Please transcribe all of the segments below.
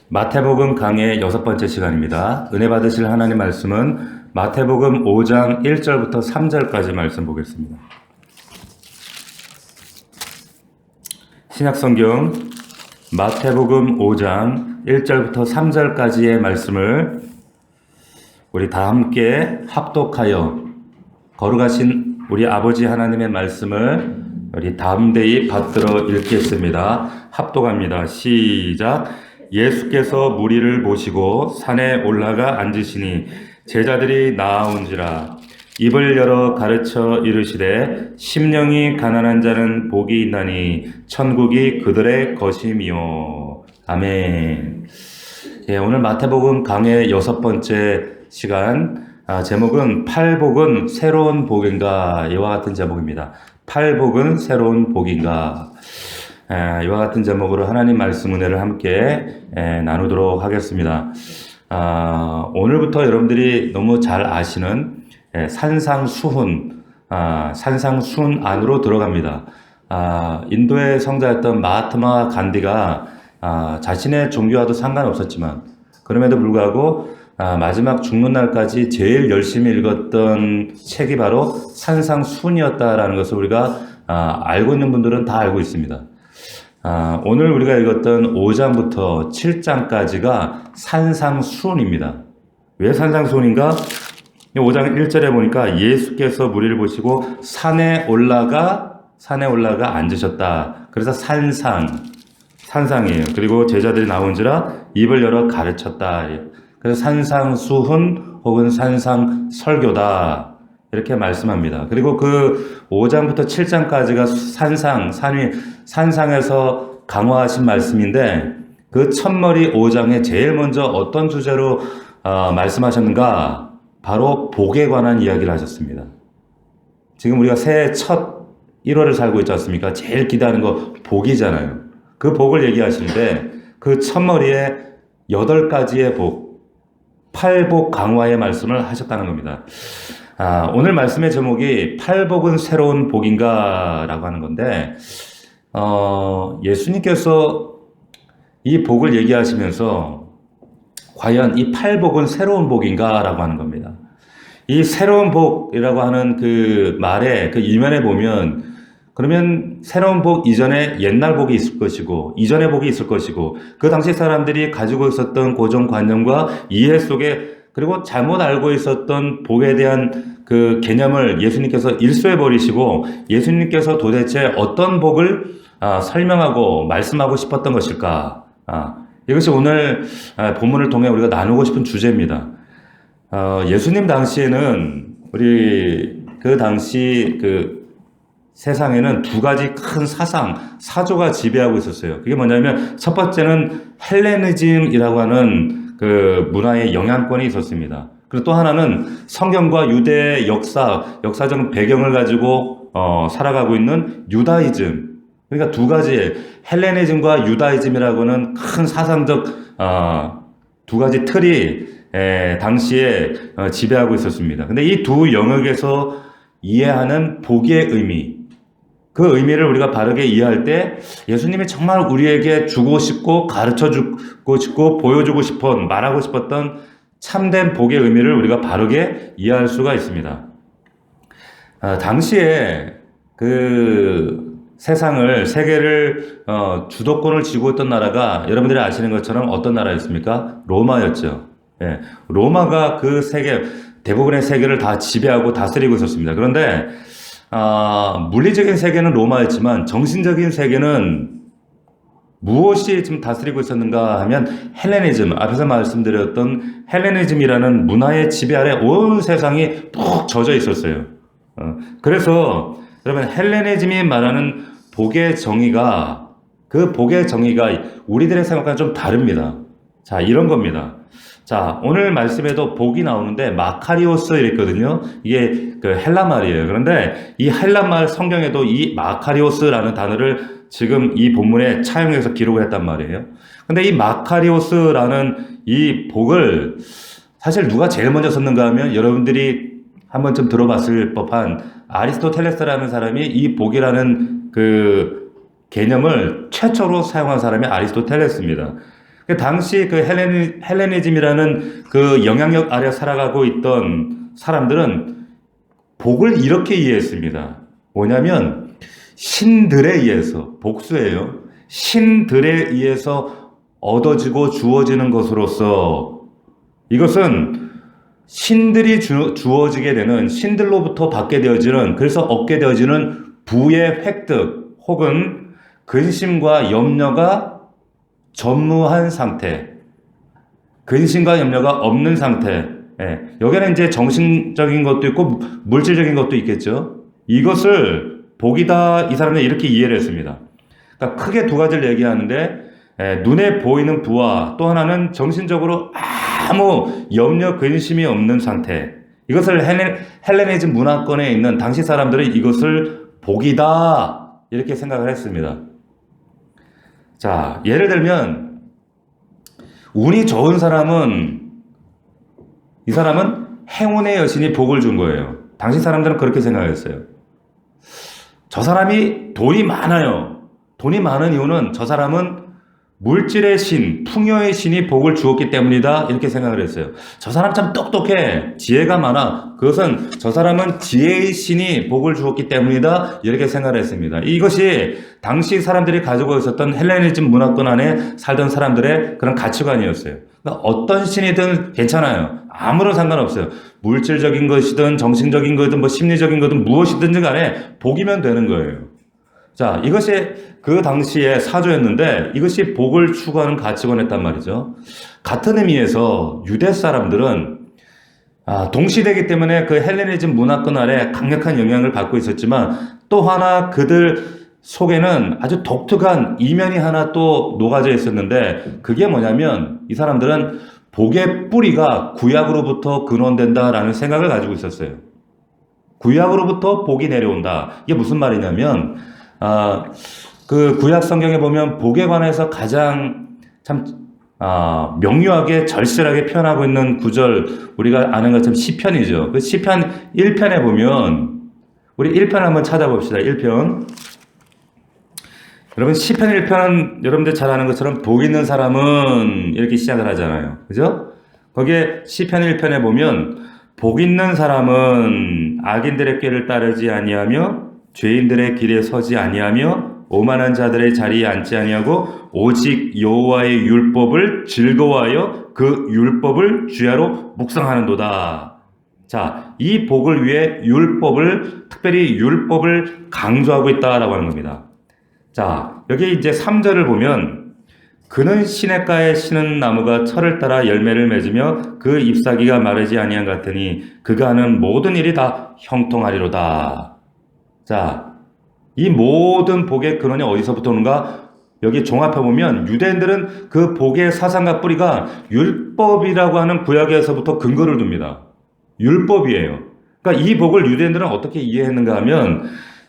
마태복음 강의 6번째 시간입니다. 은혜 받으실 하나님 말씀은 마태복음 5장 1절부터 3절까지 말씀 보겠습니다. 신약성경 마태복음 5장 1절부터 3절까지의 말씀을 우리 다 함께 합독하여 거룩하신 우리 아버지 하나님의 말씀을 우리 담대히 받들어 읽겠습니다. 합독합니다. 시작. 예수께서 무리를 모시고 산에 올라가 앉으시니 제자들이 나아온지라. 입을 열어 가르쳐 이르시되 심령이 가난한 자는 복이 있나니 천국이 그들의 것이미요. 아멘. 오늘 마태복음 강의 6번째 시간, 제목은 팔복은 새로운 복인가? 이와 같은 제목입니다. 팔복은 새로운 복인가? 이와 같은 제목으로 하나님 말씀 은혜를 함께 나누도록 하겠습니다. 오늘부터 여러분들이 너무 잘 아시는 산상수훈 안으로 들어갑니다. 인도의 성자였던 마하트마 간디가 자신의 종교와도 상관없었지만 그럼에도 불구하고 마지막 죽는 날까지 제일 열심히 읽었던 책이 바로 산상수훈이었다라는 것을 우리가 알고 있는 분들은 다 알고 있습니다. 오늘 우리가 읽었던 5장부터 7장까지가 산상수훈입니다. 왜 산상수훈인가? 5장 1절에 보니까 예수께서 무리를 보시고 산에 올라가 앉으셨다. 그래서 산상이에요. 그리고 제자들이 나온지라 입을 열어 가르쳤다. 그래서 산상수훈 혹은 산상설교다. 이렇게 말씀합니다. 그리고 그 5장부터 7장까지가 산상에서 강화하신 말씀인데 그 첫머리 5장에 제일 먼저 어떤 주제로 말씀하셨는가? 바로 복에 관한 이야기를 하셨습니다. 지금 우리가 새해 첫 1월을 살고 있지 않습니까? 제일 기대하는 거 복이잖아요. 그 복을 얘기하시는데 그 첫머리에 8가지의 복, 팔복 강화의 말씀을 하셨다는 겁니다. 오늘 말씀의 제목이 팔복은 새로운 복인가? 라고 하는 건데, 예수님께서 이 복을 얘기하시면서 과연 이 팔복은 새로운 복인가? 라고 하는 겁니다. 이 새로운 복이라고 하는 그 말의 그 이면에 보면, 그러면 새로운 복 이전에 옛날 복이 있을 것이고, 이전의 복이 있을 것이고, 그 당시 사람들이 가지고 있었던 고정관념과 이해 속에 그리고 잘못 알고 있었던 복에 대한 그 개념을 예수님께서 일소해버리시고 예수님께서 도대체 어떤 복을 설명하고 말씀하고 싶었던 것일까? 이것이 오늘 본문을 통해 우리가 나누고 싶은 주제입니다. 예수님 당시에는 우리 그 당시 그 세상에는 2가지 큰 사조가 지배하고 있었어요. 그게 뭐냐면 첫 번째는 헬레니즘이라고 하는 그 문화의 영향권이 있었습니다. 그리고 또 하나는 성경과 유대의 역사적 배경을 가지고 살아가고 있는 유다이즘. 그러니까 2가지 헬레니즘과 유다이즘이라고는 큰 사상적 2가지 틀이 당시에 지배하고 있었습니다. 근데 이 두 영역에서 이해하는 복의 의미, 그 의미를 우리가 바르게 이해할 때 예수님이 정말 우리에게 주고 싶고 가르쳐 주고 싶고 보여주고 싶은 말하고 싶었던 참된 복의 의미를 우리가 바르게 이해할 수가 있습니다. 당시에 그 세계를 주도권을 쥐고 있던 나라가 여러분들이 아시는 것처럼 어떤 나라였습니까? 로마였죠. 예, 로마가 그 대부분의 세계를 다 지배하고 다스리고 있었습니다. 그런데 물리적인 세계는 로마였지만 정신적인 세계는 무엇이 지금 다스리고 있었는가 하면 헬레니즘, 앞에서 말씀드렸던 헬레니즘이라는 문화의 지배 아래 온 세상이 푹 젖어 있었어요. 그래서 여러분 헬레니즘이 말하는 복의 정의가 우리들의 생각과는 좀 다릅니다. 자, 이런 겁니다. 자, 오늘 말씀에도 복이 나오는데 마카리오스 이랬거든요. 이게 그 헬라 말이에요. 그런데 이 헬라 말 성경에도 이 마카리오스라는 단어를 지금 이 본문에 차용해서 기록을 했단 말이에요. 근데 이 마카리오스라는 이 복을 사실 누가 제일 먼저 썼는가 하면 여러분들이 한 번쯤 들어봤을 법한 아리스토텔레스라는 사람이 이 복이라는 그 개념을 최초로 사용한 사람이 아리스토텔레스입니다. 그 당시 그 헬레니즘이라는 그 영향력 아래 살아가고 있던 사람들은 복을 이렇게 이해했습니다. 뭐냐면 신들에 의해서, 복수예요. 신들에 의해서 얻어지고 주어지는 것으로서, 이것은 신들이 주어지게 되는, 신들로부터 받게 되어지는, 그래서 얻게 되어지는 부의 획득 혹은 근심과 염려가 전무한 상태, 근심과 염려가 없는 상태. 예. 여기는 이제 정신적인 것도 있고 물질적인 것도 있겠죠. 이것을 복이다, 이 사람은 이렇게 이해를 했습니다. 그러니까 크게 두 가지를 얘기하는데, 눈에 보이는 부와 또 하나는 정신적으로 아무 염려 근심이 없는 상태. 이것을 헬레니즘 문화권에 있는 당시 사람들은 이것을 복이다 이렇게 생각을 했습니다. 자, 예를 들면 운이 좋은 사람은, 이 사람은 행운의 여신이 복을 준 거예요. 당시 사람들은 그렇게 생각했어요. 저 사람이 돈이 많아요. 돈이 많은 이유는 저 사람은 물질의 신, 풍요의 신이 복을 주었기 때문이다 이렇게 생각을 했어요. 저 사람 참 똑똑해, 지혜가 많아, 그것은 저 사람은 지혜의 신이 복을 주었기 때문이다 이렇게 생각을 했습니다. 이것이 당시 사람들이 가지고 있었던 헬레니즘 문화권 안에 살던 사람들의 그런 가치관이었어요. 그러니까 어떤 신이든 괜찮아요. 아무런 상관없어요. 물질적인 것이든 정신적인 것이든 뭐 심리적인 것이든 무엇이든지 간에 복이면 되는 거예요. 자, 이것이 그 당시의 사조였는데 이것이 복을 추구하는 가치관이었단 말이죠. 같은 의미에서 유대 사람들은 동시대이기 때문에 그 헬레니즘 문화권 아래 강력한 영향을 받고 있었지만, 또 하나 그들 속에는 아주 독특한 이면이 하나 또 녹아져 있었는데, 그게 뭐냐면 이 사람들은 복의 뿌리가 구약으로부터 근원된다라는 생각을 가지고 있었어요. 구약으로부터 복이 내려온다. 이게 무슨 말이냐면, 그 구약 성경에 보면 복에 관해서 가장 참 명료하게 절실하게 표현하고 있는 구절, 우리가 아는 것처럼 시편이죠. 그 시편 1편에 보면, 우리 1편 한번 찾아봅시다. 1편. 여러분, 시편 1편은 여러분들 잘 아는 것처럼 복 있는 사람은 이렇게 시작을 하잖아요. 그죠? 거기에 시편 1편에 보면 복 있는 사람은 악인들의 꾀를 따르지 아니하며 죄인들의 길에 서지 아니하며 오만한 자들의 자리에 앉지 아니하고 오직 여호와의 율법을 즐거워하여 그 율법을 주야로 묵상하는도다. 자, 이 복을 위해 특별히 율법을 강조하고 있다라고 하는 겁니다. 자, 여기 이제 3절을 보면, 그는 시냇가에 심은 나무가 철을 따라 열매를 맺으며 그 잎사귀가 마르지 아니한 같으니 그가 하는 모든 일이 다 형통하리로다. 자, 이 모든 복의 근원이 어디서부터 오는가? 여기 종합해 보면 유대인들은 그 복의 사상과 뿌리가 율법이라고 하는 구약에서부터 근거를 둡니다. 율법이에요. 그러니까 이 복을 유대인들은 어떻게 이해했는가 하면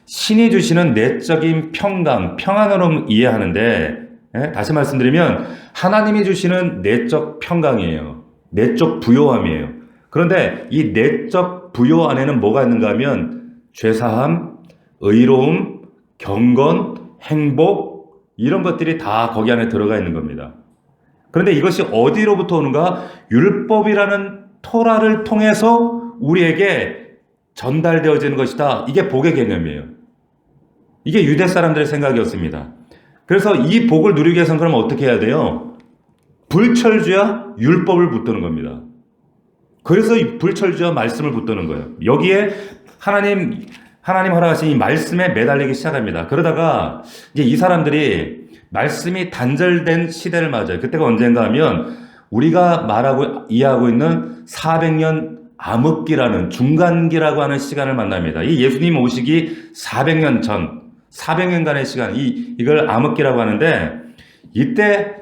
신이 주시는 내적인 평강, 평안으로 이해하는데, 다시 말씀드리면 하나님이 주시는 내적 평강이에요. 내적 부요함이에요. 그런데 이 내적 부요 안에는 뭐가 있는가 하면 죄사함, 의로움, 경건, 행복, 이런 것들이 다 거기 안에 들어가 있는 겁니다. 그런데 이것이 어디로부터 오는가? 율법이라는 토라를 통해서 우리에게 전달되어지는 것이다. 이게 복의 개념이에요. 이게 유대 사람들의 생각이었습니다. 그래서 이 복을 누리기 위해서는 그럼 어떻게 해야 돼요? 불철주야 율법을 붙드는 겁니다. 그래서 이 불철주야 말씀을 붙드는 거예요. 여기에 하나님 허락하신 이 말씀에 매달리기 시작합니다. 그러다가 이제 이 사람들이 말씀이 단절된 시대를 맞아요. 그때가 언젠가 하면 우리가 이해하고 있는 400년 암흑기라는 중간기라고 하는 시간을 만납니다. 이 예수님 오시기 400년 전, 400년간의 시간, 이걸 암흑기라고 하는데, 이때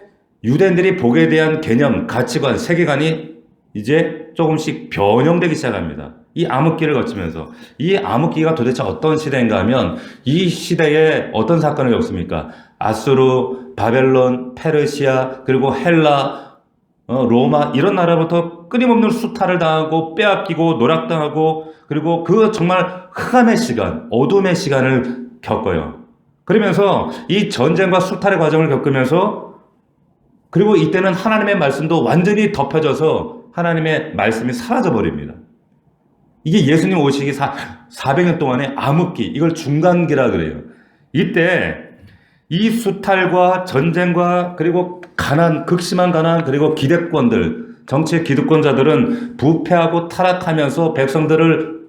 유대인들이 복에 대한 개념, 가치관, 세계관이 이제 조금씩 변형되기 시작합니다. 이 암흑기를 거치면서. 이 암흑기가 도대체 어떤 시대인가 하면, 이 시대에 어떤 사건이 없습니까? 아수르, 바벨론, 페르시아, 그리고 헬라, 로마, 이런 나라부터 끊임없는 수탈을 당하고 빼앗기고 노략당하고, 그리고 그 정말 흑암의 시간, 어둠의 시간을 겪어요. 그러면서 이 전쟁과 수탈의 과정을 겪으면서 그리고 이때는 하나님의 말씀도 완전히 덮여져서 하나님의 말씀이 사라져 버립니다. 이게 예수님 오시기 400년 동안의 암흑기, 이걸 중간기라 그래요. 이때 이 수탈과 전쟁과 그리고 가난, 극심한 가난, 그리고 기득권들, 정치의 기득권자들은 부패하고 타락하면서 백성들을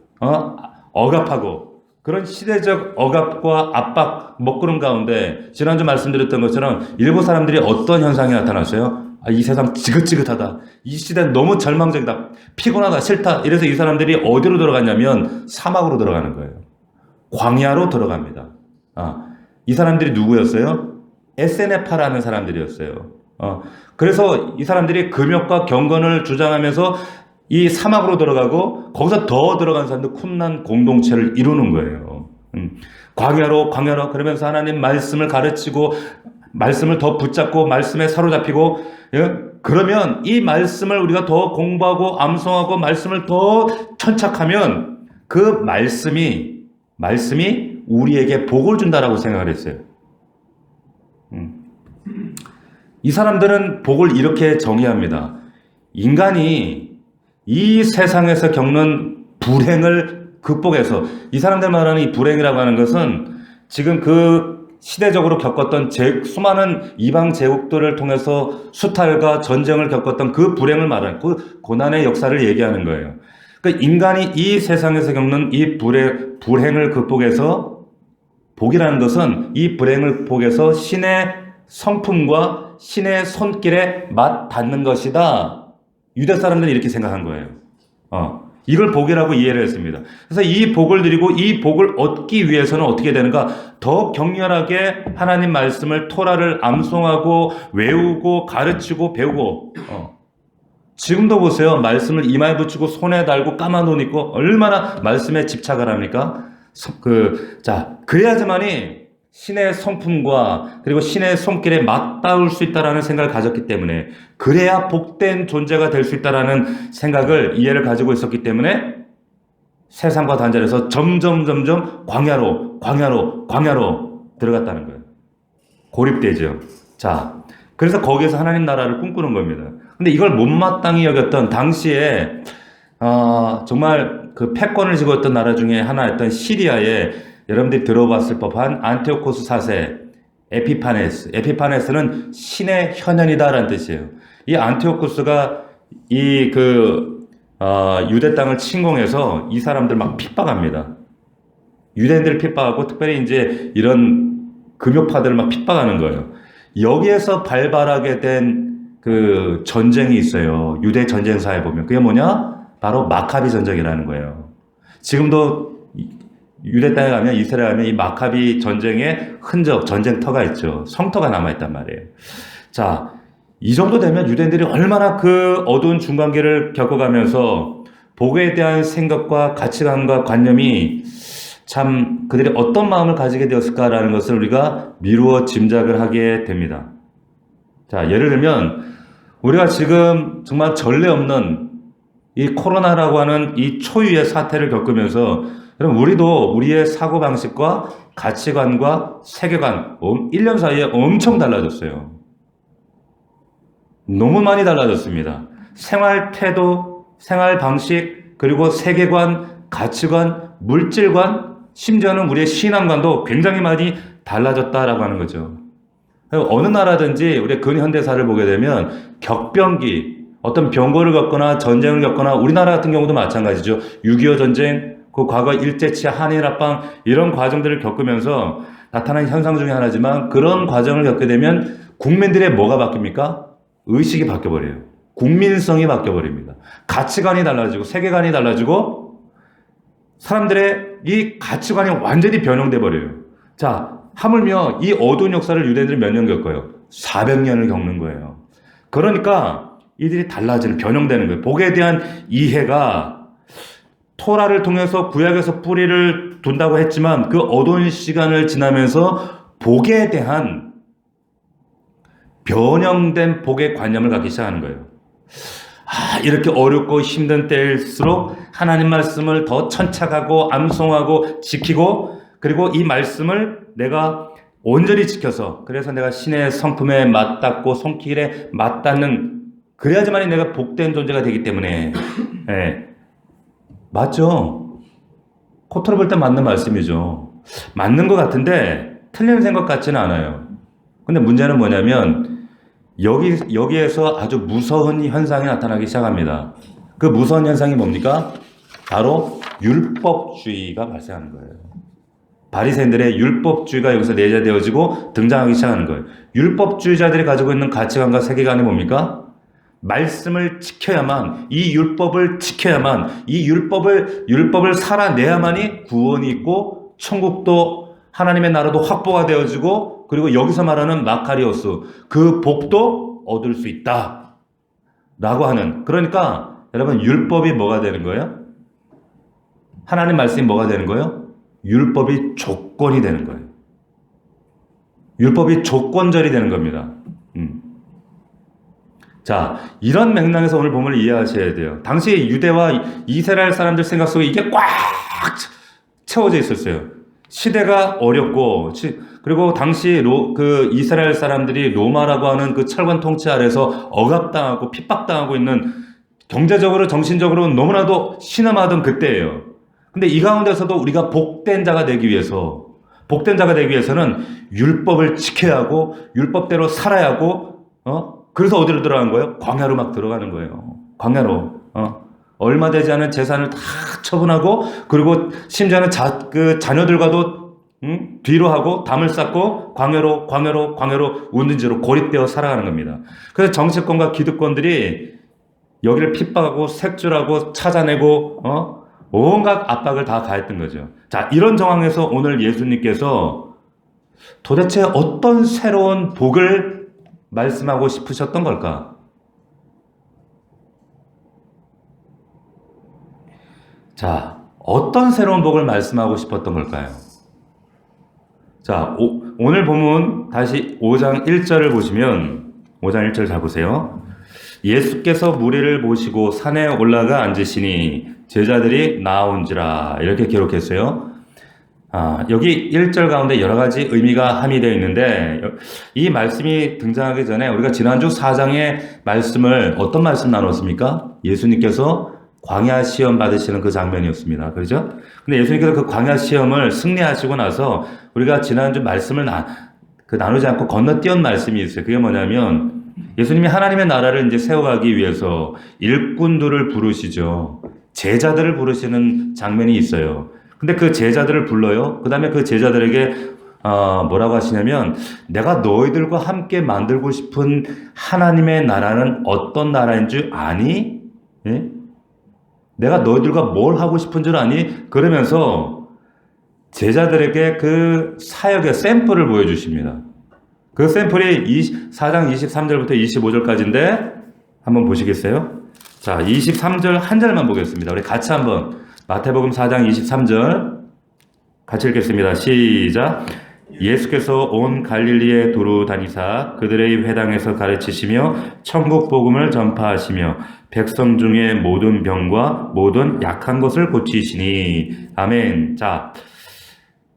억압하고, 그런 시대적 억압과 압박, 먹구름 가운데 지난주 말씀드렸던 것처럼 일부 사람들이 어떤 현상이 나타났어요? 이 세상 지긋지긋하다. 이 시대는 너무 절망적이다. 피곤하다. 싫다. 이래서 이 사람들이 어디로 들어갔냐면 사막으로 들어가는 거예요. 광야로 들어갑니다. 이 사람들이 누구였어요? 에세네파라는 사람들이었어요. 그래서 이 사람들이 금욕과 경건을 주장하면서 이 사막으로 들어가고 거기서 더 들어간 사람들 쿰난 공동체를 이루는 거예요. 광야로 그러면서 하나님 말씀을 가르치고 말씀을 더 붙잡고 말씀에 사로잡히고, 그러면 이 말씀을 우리가 더 공부하고 암송하고 말씀을 더 천착하면 그 말씀이 우리에게 복을 준다라고 생각을 했어요. 이 사람들은 복을 이렇게 정의합니다. 인간이 이 세상에서 겪는 불행을 극복해서, 이 사람들 말하는 이 불행이라고 하는 것은 지금 그 시대적으로 겪었던 수많은 이방 제국들을 통해서 수탈과 전쟁을 겪었던 그 불행을 말하는, 그 고난의 역사를 얘기하는 거예요. 그러니까 인간이 이 세상에서 겪는 이 불행을 극복해서, 복이라는 것은 이 불행을 극복해서 신의 성품과 신의 손길에 맞닿는 것이다. 유대 사람들은 이렇게 생각한 거예요. 이걸 복이라고 이해를 했습니다. 그래서 이 복을 드리고 이 복을 얻기 위해서는 어떻게 되는가? 더 격렬하게 하나님 말씀을, 토라를 암송하고 외우고 가르치고 배우고. 지금도 보세요. 말씀을 이마에 붙이고 손에 달고 까만 옷 입고 얼마나 말씀에 집착을 합니까? 그래야지만이 신의 성품과 그리고 신의 손길에 맞닿을 수 있다라는 생각을 가졌기 때문에, 그래야 복된 존재가 될 수 있다라는 생각을, 이해를 가지고 있었기 때문에 세상과 단절해서 점점 광야로 들어갔다는 거예요. 고립되죠. 그래서 거기에서 하나님 나라를 꿈꾸는 겁니다. 근데 이걸 못마땅히 여겼던 당시에 정말 그 패권을 쥐고 있던 나라 중에 하나였던 시리아에, 여러분들이 들어봤을 법한 안티오코스 4세 에피파네스는 신의 현현이다라는 뜻이에요. 이 안티오코스가 유대 땅을 침공해서 이 사람들 막 핍박합니다. 유대인들을 핍박하고 특별히 이제 이런 금욕파들을 막 핍박하는 거예요. 여기에서 발발하게 된 그 전쟁이 있어요. 유대 전쟁사에 보면. 그게 뭐냐? 바로 마카비 전쟁이라는 거예요. 지금도 유대 땅에 가면, 이스라엘에 가면 이 마카비 전쟁의 흔적, 전쟁터가 있죠. 성터가 남아있단 말이에요. 이 정도 되면 유대인들이 얼마나 그 어두운 중간기를 겪어가면서 복에 대한 생각과 가치관과 관념이 참 그들이 어떤 마음을 가지게 되었을까라는 것을 우리가 미루어 짐작을 하게 됩니다. 예를 들면 우리가 지금 정말 전례 없는 이 코로나라고 하는 이 초유의 사태를 겪으면서, 여러분, 우리도 우리의 사고방식과 가치관과 세계관 1년 사이에 엄청 달라졌어요. 너무 많이 달라졌습니다. 생활 태도, 생활 방식, 그리고 세계관, 가치관, 물질관, 심지어는 우리의 신앙관도 굉장히 많이 달라졌다라고 하는 거죠. 어느 나라든지 우리의 근현대사를 보게 되면 격변기, 어떤 병고를 겪거나 전쟁을 겪거나, 우리나라 같은 경우도 마찬가지죠. 6.25 전쟁, 그 과거 일제치 한일합방, 이런 과정들을 겪으면서 나타난 현상 중에 하나지만, 그런 과정을 겪게 되면 국민들의 뭐가 바뀝니까? 의식이 바뀌어버려요. 국민성이 바뀌어버립니다. 가치관이 달라지고 세계관이 달라지고 사람들의 이 가치관이 완전히 변형돼 버려요. 하물며 이 어두운 역사를 유대인들이 몇 년 겪어요? 400년을 겪는 거예요. 그러니까 이들이 달라지는, 변형되는 거예요. 복에 대한 이해가 토라를 통해서 구약에서 뿌리를 둔다고 했지만, 그 어두운 시간을 지나면서 복에 대한 변형된 복의 관념을 갖기 시작하는 거예요. 이렇게 어렵고 힘든 때일수록 하나님 말씀을 더 천착하고 암송하고 지키고, 그리고 이 말씀을 내가 온전히 지켜서, 그래서 내가 신의 성품에 맞닿고 손길에 맞닿는, 그래야지만이 내가 복된 존재가 되기 때문에. 예. 맞죠? 코트로 볼 때 맞는 말씀이죠. 맞는 것 같은데 틀린 생각 같지는 않아요. 근데 문제는 뭐냐면 여기에서 아주 무서운 현상이 나타나기 시작합니다. 그 무서운 현상이 뭡니까? 바로 율법주의가 발생하는 거예요. 바리새인들의 율법주의가 여기서 내재되어지고 등장하기 시작하는 거예요. 율법주의자들이 가지고 있는 가치관과 세계관이 뭡니까? 말씀을 지켜야만, 이 율법을 지켜야만, 이 율법을 살아내야만이 구원이 있고 천국도 하나님의 나라도 확보가 되어지고, 그리고 여기서 말하는 마카리오스, 그 복도 얻을 수 있다 라고 하는. 그러니까 여러분, 율법이 뭐가 되는 거예요? 하나님 말씀이 뭐가 되는 거예요? 율법이 조건이 되는 거예요. 율법이 조건절이 되는 겁니다. 자, 이런 맥락에서 오늘 본문을 이해하셔야 돼요. 당시 유대와 이스라엘 사람들 생각 속에 이게 꽉 채워져 있었어요. 시대가 어렵고, 그리고 당시 이스라엘 사람들이 로마라고 하는 그 철권 통치 아래서 억압당하고 핍박당하고 있는, 경제적으로 정신적으로 너무나도 신음하던 그때예요. 근데 이 가운데서도 우리가 복된 자가 되기 위해서는 율법을 지켜야 하고 율법대로 살아야 하고, 그래서 어디로 들어가는 거예요? 광야로 막 들어가는 거예요. 광야로. 얼마 되지 않은 재산을 다 처분하고, 그리고 심지어는 자녀들과도 뒤로 하고 담을 쌓고 광야로 운둔지로 고립되어 살아가는 겁니다. 그래서 정치권과 기득권들이 여기를 핍박하고 색출하고 찾아내고 온갖 압박을 다 가했던 거죠. 자, 이런 정황에서 오늘 예수님께서 도대체 어떤 새로운 복을 말씀하고 싶으셨던 걸까? 자, 어떤 새로운 복을 말씀하고 싶었던 걸까요? 자, 오늘 본문 다시 5장 1절을 보시면, 5장 1절 잘 보세요. 예수께서 무리를 모시고 산에 올라가 앉으시니 제자들이 나온지라, 이렇게 기록했어요. 여기 1절 가운데 여러 가지 의미가 함의되어 있는데, 이 말씀이 등장하기 전에 우리가 지난주 4장의 말씀을, 어떤 말씀 나눴습니까? 예수님께서 광야 시험 받으시는 그 장면이었습니다. 그렇죠? 근데 예수님께서 그 광야 시험을 승리하시고 나서 우리가 지난주 말씀을 나누지 않고 건너뛰은 말씀이 있어요. 그게 뭐냐면, 예수님이 하나님의 나라를 이제 세워가기 위해서 일꾼들을 부르시죠. 제자들을 부르시는 장면이 있어요. 근데 그 제자들을 불러요. 그 다음에 그 제자들에게 뭐라고 하시냐면, 내가 너희들과 함께 만들고 싶은 하나님의 나라는 어떤 나라인 줄 아니? 예? 내가 너희들과 뭘 하고 싶은 줄 아니? 그러면서 제자들에게 그 사역의 샘플을 보여주십니다. 그 샘플이 4장 23절부터 25절까지인데 한번 보시겠어요? 자, 23절 한 절만 보겠습니다. 우리 같이 한번 마태복음 4장 23절 같이 읽겠습니다. 시작. 예수께서 온 갈릴리에 두루 다니사 그들의 회당에서 가르치시며 천국 복음을 전파하시며 백성 중에 모든 병과 모든 약한 것을 고치시니. 아멘. 자,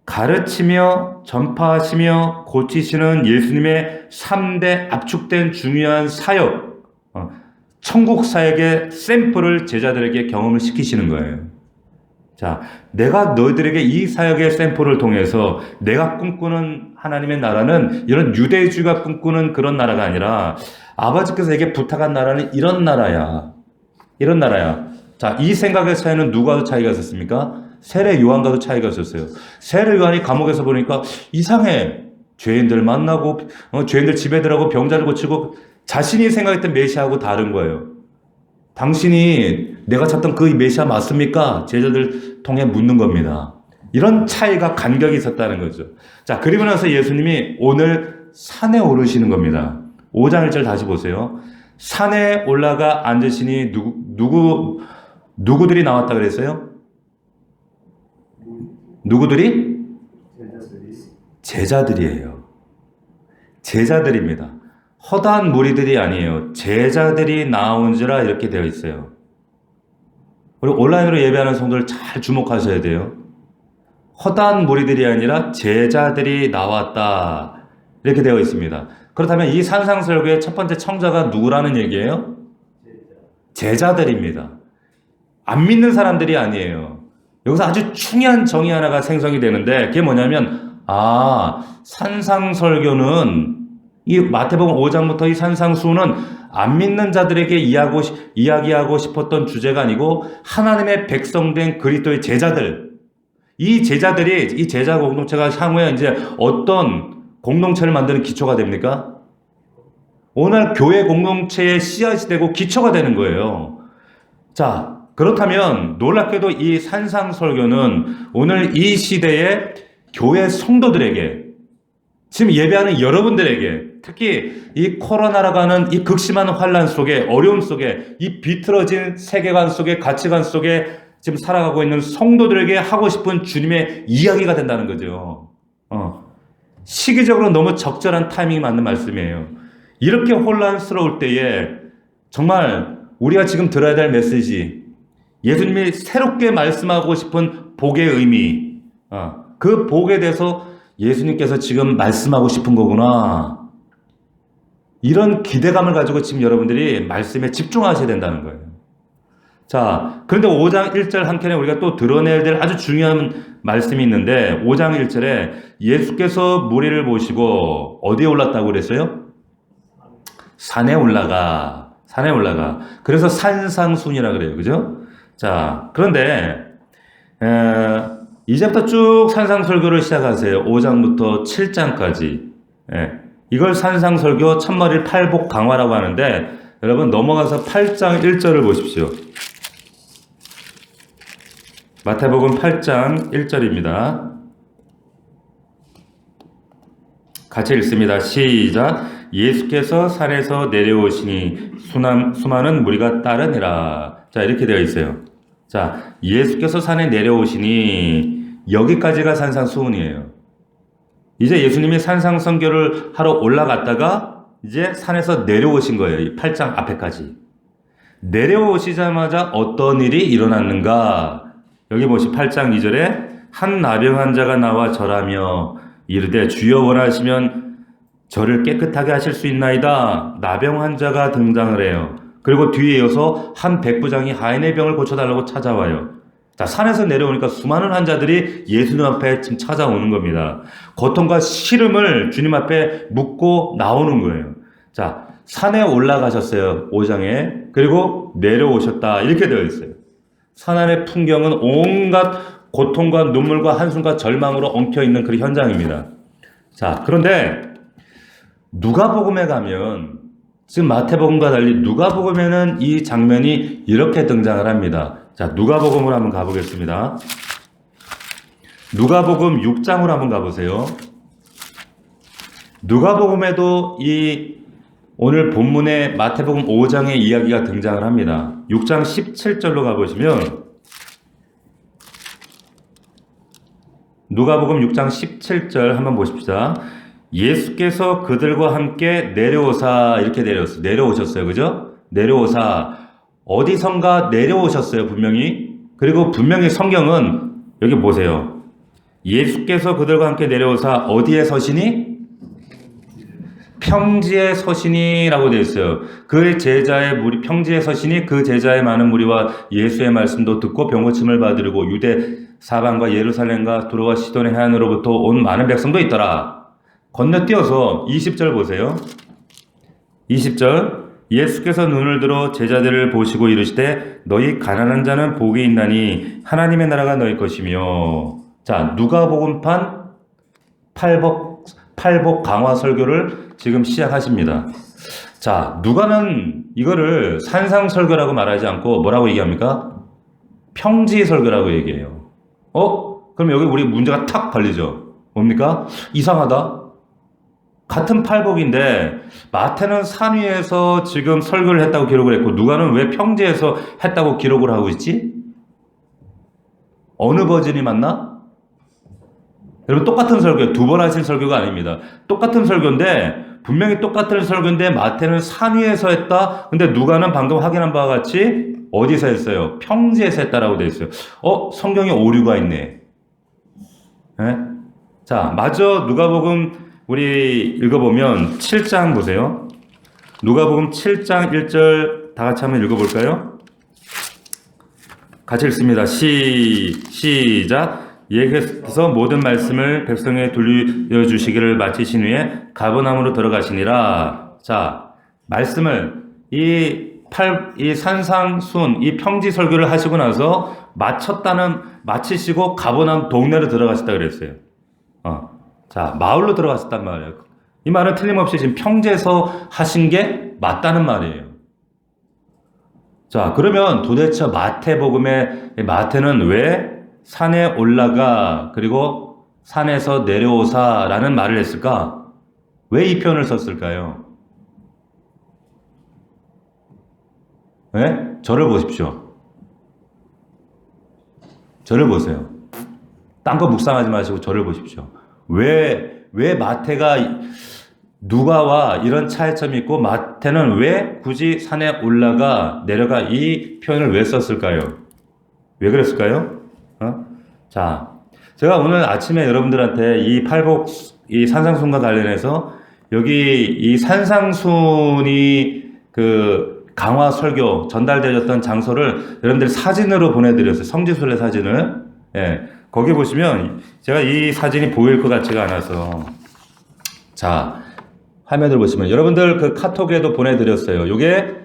가르치며 전파하시며 고치시는 예수님의 3대 압축된 중요한 사역, 천국 사역의 샘플을 제자들에게 경험을 시키시는 거예요. 자, 내가 너희들에게 이 사역의 샘플을 통해서 내가 꿈꾸는 하나님의 나라는 이런 유대주의가 꿈꾸는 그런 나라가 아니라 아버지께서 내게 부탁한 나라는 이런 나라야. 이런 나라야. 자, 이 생각의 차이는 누구와도 차이가 있었습니까? 세례 요한과도 차이가 있었어요. 세례 요한이 감옥에서 보니까 이상해. 죄인들 만나고, 죄인들 집에 들어가고 병자를 고치고 자신이 생각했던 메시아하고 다른 거예요. 당신이 내가 찾던 그 메시아 맞습니까? 제자들 통해 묻는 겁니다. 이런 차이가 간격이 있었다는 거죠. 자, 그리고 나서 예수님이 오늘 산에 오르시는 겁니다. 5장 1절 다시 보세요. 산에 올라가 앉으시니 누구들이 나왔다 그랬어요? 누구들이? 제자들이에요. 제자들입니다. 허다한 무리들이 아니에요. 제자들이 나온지라 이렇게 되어 있어요. 그리고 온라인으로 예배하는 성도들 잘 주목하셔야 돼요. 허다한 무리들이 아니라 제자들이 나왔다. 이렇게 되어 있습니다. 그렇다면 이 산상설교의 첫 번째 청자가 누구라는 얘기예요? 제자들입니다. 안 믿는 사람들이 아니에요. 여기서 아주 중요한 정의 하나가 생성이 되는데 그게 뭐냐면 산상설교는 이 마태복음 5장부터 이 산상수훈은 안 믿는 자들에게 이야기하고 싶었던 주제가 아니고 하나님의 백성된 그리스도의 제자들, 이 제자들이 이 제자 공동체가 향후에 이제 어떤 공동체를 만드는 기초가 됩니까? 오늘 교회 공동체의 씨앗이 되고 기초가 되는 거예요. 자, 그렇다면 놀랍게도 이 산상설교는 오늘 이 시대의 교회 성도들에게, 지금 예배하는 여러분들에게, 특히 이 코로나라고 하는 이 극심한 환란 속에, 어려움 속에, 이 비틀어진 세계관 속에, 가치관 속에 지금 살아가고 있는 성도들에게 하고 싶은 주님의 이야기가 된다는 거죠. 시기적으로 너무 적절한 타이밍이 맞는 말씀이에요. 이렇게 혼란스러울 때에 정말 우리가 지금 들어야 될 메시지, 예수님이 새롭게 말씀하고 싶은 복의 의미, 그 복에 대해서 예수님께서 지금 말씀하고 싶은 거구나. 이런 기대감을 가지고 지금 여러분들이 말씀에 집중하셔야 된다는 거예요. 자, 그런데 5장 1절 한켠에 우리가 또 드러내야 될 아주 중요한 말씀이 있는데 5장 1절에 예수께서 무리를 모시고 어디에 올랐다고 그랬어요? 산에 올라가. 그래서 산상순이라 그래요. 그죠? 자, 그런데 이제부터 쭉 산상설교를 시작하세요. 5장부터 7장까지. 이걸 산상설교 첫머리 팔복 강화라고 하는데 여러분 넘어가서 8장 1절을 보십시오. 마태복음 8장 1절입니다. 같이 읽습니다. 시작. 예수께서 산에서 내려오시니 수많은 무리가 따르니라. 자, 이렇게 되어 있어요. 자, 예수께서 산에 내려오시니 여기까지가 산상수훈이에요. 이제 예수님이 산상선교를 하러 올라갔다가 이제 산에서 내려오신 거예요. 이 8장 앞에까지. 내려오시자마자 어떤 일이 일어났는가? 여기 보시 8장 2절에 한 나병 환자가 나와 절하며 이르되 주여 원하시면 저를 깨끗하게 하실 수 있나이다. 나병 환자가 등장을 해요. 그리고 뒤에 이어서 한 백부장이 하인의 병을 고쳐달라고 찾아와요. 자, 산에서 내려오니까 수많은 환자들이 예수님 앞에 지금 찾아오는 겁니다. 고통과 시름을 주님 앞에 묻고 나오는 거예요. 자, 산에 올라가셨어요. 5장에. 그리고 내려오셨다. 이렇게 되어 있어요. 산 안의 풍경은 온갖 고통과 눈물과 한숨과 절망으로 엉켜있는 그런 현장입니다. 자, 그런데 누가복음에 가면 지금 마태복음과 달리 누가복음에는 이 장면이 이렇게 등장을 합니다. 자, 누가복음으로 한번 가보겠습니다. 누가복음 6장으로 한번 가보세요. 누가복음에도 이 오늘 본문의 마태복음 5장의 이야기가 등장을 합니다. 6장 17절로 가보시면 누가복음 6장 17절 한번 보십시다. 예수께서 그들과 함께 내려오사 이렇게 내려오셨어요. 그죠? 내려오사 어디선가 내려오셨어요. 분명히. 그리고 분명히 성경은 여기 보세요. 예수께서 그들과 함께 내려오사 어디에 서시니? 평지에 서시니라고 되어 있어요. 그 제자의 무리 평지에 서시니 그 제자의 많은 무리와 예수의 말씀도 듣고 병고침을 받으려고 유대 사방과 예루살렘과 두로와 시돈의 해안으로부터 온 많은 백성도 있더라. 건너뛰어서 20절 보세요. 20절 예수께서 눈을 들어 제자들을 보시고 이르시되 너희 가난한 자는 복이 있나니 하나님의 나라가 너희 것이며. 자, 누가복음판 팔복 강화 설교를 지금 시작하십니다. 자, 누가는 이거를 산상설교라고 말하지 않고 뭐라고 얘기합니까? 평지 설교라고 얘기해요. 그럼 여기 우리 문제가 탁 걸리죠. 뭡니까? 이상하다. 같은 팔복인데 마태는 산 위에서 지금 설교를 했다고 기록을 했고 누가는 왜 평지에서 했다고 기록을 하고 있지? 어느 버전이 맞나? 여러분 똑같은 설교예요. 두 번 하신 설교가 아닙니다. 똑같은 설교인데 분명히 똑같은 설교인데 마태는 산 위에서 했다. 근데 누가는 방금 확인한 바와 같이 어디서 했어요? 평지에서 했다라고 되어 있어요. 성경에 오류가 있네. 예? 자, 마저 누가복음 우리 읽어보면 7장 보세요. 누가복음 7장 1절 다 같이 한번 읽어볼까요? 같이 읽습니다. 시작. 예수께서 모든 말씀을 백성에 들려주시기를 마치신 후에 가버나움으로 들어가시니라. 자, 말씀을 이 산상순, 이 평지 설교를 하시고 나서 마치시고 가버나움 동네로 들어가셨다 그랬어요. 자, 마을로 들어갔었단 말이에요. 이 말은 틀림없이 지금 평지에서 하신 게 맞다는 말이에요. 자, 그러면 도대체 마태는 왜 산에 올라가 그리고 산에서 내려오사라는 말을 했을까? 왜 이 표현을 썼을까요? 네? 저를 보십시오. 저를 보세요. 딴 거 묵상하지 마시고 저를 보십시오. 왜 마태가 누가와 이런 차이점이 있고 마태는 왜 굳이 산에 올라가 내려가 이 표현을 왜 썼을까요? 왜 그랬을까요? 자, 제가 오늘 아침에 여러분들한테 이 산상순과 관련해서 여기 이 산상순이 그 강화 설교 전달되었던 장소를 여러분들 사진으로 보내드렸어요. 성지순례 사진을. 예. 거기 보시면 제가 이 사진이 보일 것 같지가 않아서 자, 화면을 보시면 여러분들 그 카톡에도 보내드렸어요. 요게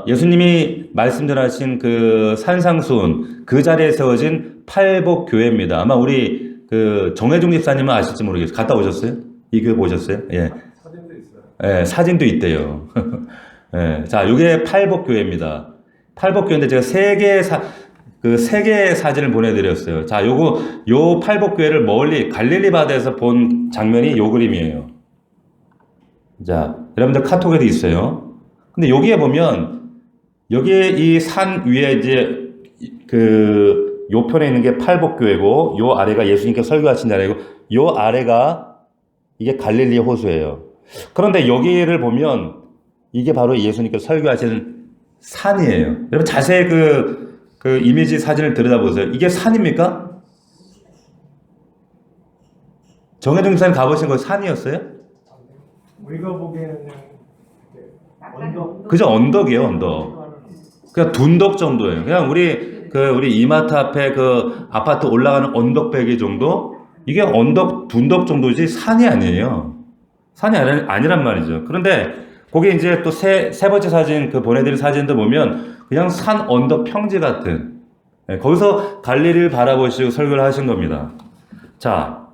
예수님이 말씀 전하신 그 산상순 그 자리에 세워진 팔복교회입니다. 아마 우리 그 정혜중 집사님은 아실지 모르겠어요. 갔다 오셨어요? 이 교회 보셨어요? 예. 사진도 있어요. 예, 사진도 있대요. 예, 자, 요게 팔복교회입니다. 팔복교회인데 제가 세 개의 사진을 보내드렸어요. 자, 요 팔복교회를 멀리 갈릴리 바다에서 본 장면이 요 그림이에요. 자, 여러분들 카톡에도 있어요. 근데 여기에 보면, 여기에 이 산 위에 이제, 요 편에 있는 게 팔복교회고, 요 아래가 예수님께서 설교하신 자리고, 요 아래가 이게 갈릴리 호수예요. 그런데 여기를 보면, 이게 바로 예수님께서 설교하신 산이에요. 여러분 자세히 그 이미지 사진을 들여다보세요. 이게 산입니까? 정혜정 목사님 가보신 거 산이었어요? 우리가 보기에는 언덕. 그죠, 언덕이에요, 언덕. 그냥 둔덕 정도예요. 그냥 우리 이마트 앞에 그 아파트 올라가는 언덕배기 정도? 이게 둔덕 정도지 산이 아니에요. 산이 아니란 말이죠. 그런데 거기 이제 또 세 번째 사진, 보내드린 사진도 보면 그냥 산 언덕 평지 같은, 거기서 갈릴리를 바라보시고 설교를 하신 겁니다. 자,